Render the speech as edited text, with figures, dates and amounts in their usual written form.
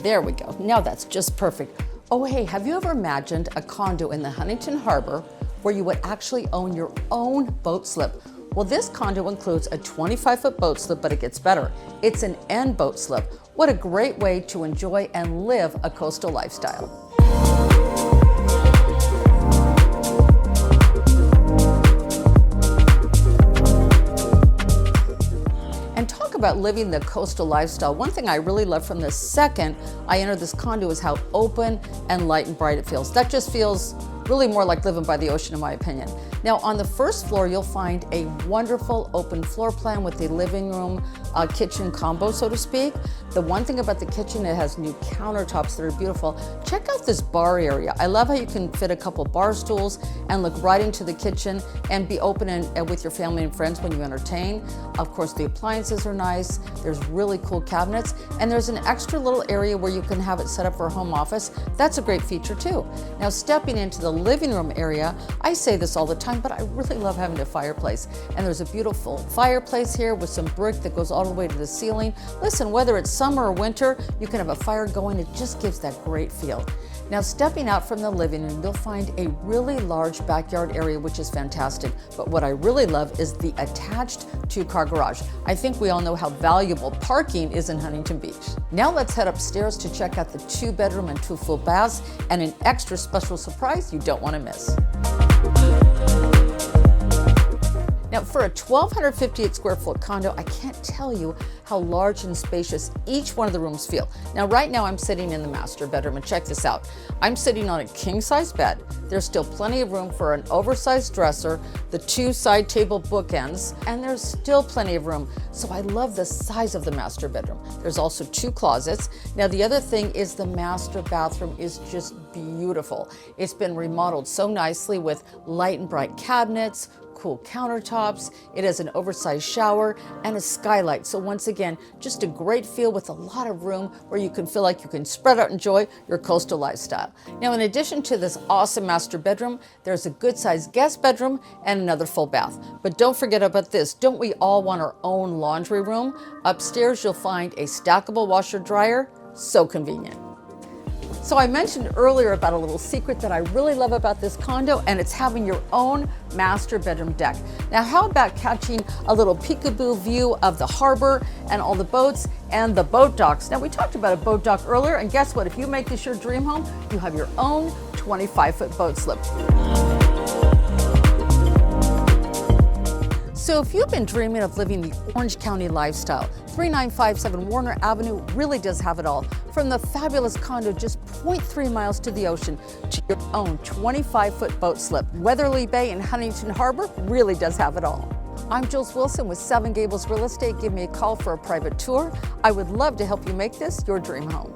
There we go. Now that's just perfect. Oh, hey, have you ever imagined a condo in the Huntington Harbor where you would actually own your own boat slip? Well, this condo includes a 25-foot boat slip, but it gets better. It's an end boat slip. What a great way to enjoy and live a coastal lifestyle. About living the coastal lifestyle, one thing I really love from the second I entered this condo is how open and light and bright it feels. That just feels really more like living by the ocean, in my opinion. Now, on the first floor, you'll find a wonderful open floor plan with the living room, kitchen combo, so to speak. The one thing about the kitchen, it has new countertops that are beautiful. Check out this bar area. I love how you can fit a couple bar stools and look right into the kitchen and be open and with your family and friends when you entertain. Of course, the appliances are nice. There's really cool cabinets, and there's an extra little area where you can have it set up for a home office. That's a great feature too. Now, stepping into the living room area, I say this all the time, but I really love having a fireplace. And there's a beautiful fireplace here with some brick that goes all the way to the ceiling. Listen, whether it's summer or winter, you can have a fire going. It just gives that great feel. Now, stepping out from the living room, you'll find a really large backyard area, which is fantastic. But what I really love is the attached two-car garage. I think we all know how valuable parking is in Huntington Beach. Now let's head upstairs to check out the 2-bedroom and 2 full baths and an extra special surprise you don't want to miss. Now, for a 1,258 square foot condo, I can't tell you how large and spacious each one of the rooms feel. Now, right now I'm sitting in the master bedroom, and check this out. I'm sitting on a king-size bed. There's still plenty of room for an oversized dresser, the 2 side table bookends, and there's still plenty of room. So I love the size of the master bedroom. There's also 2 closets. Now, the other thing is the master bathroom is just beautiful. It's been remodeled so nicely with light and bright cabinets, cool countertops. It has an oversized shower and a skylight. So once again, just a great feel with a lot of room where you can feel like you can spread out and enjoy your coastal lifestyle. Now, in addition to this awesome master bedroom, there's a good sized guest bedroom and another full bath. But don't forget about this. Don't we all want our own laundry room? Upstairs, you'll find a stackable washer dryer. So convenient. So I mentioned earlier about a little secret that I really love about this condo, and it's having your own master bedroom deck. Now, how about catching a little peekaboo view of the harbor and all the boats and the boat docks? Now, we talked about a boat dock earlier, and guess what? If you make this your dream home, you have your own 25-foot boat slip. So if you've been dreaming of living the Orange County lifestyle, 3957 Warner Avenue really does have it all. From the fabulous condo just 0.3 miles to the ocean to your own 25-foot boat slip, Weatherly Bay in Huntington Harbor really does have it all. I'm Jules Wilson with 7 Gables Real Estate. Give me a call for a private tour. I would love to help you make this your dream home.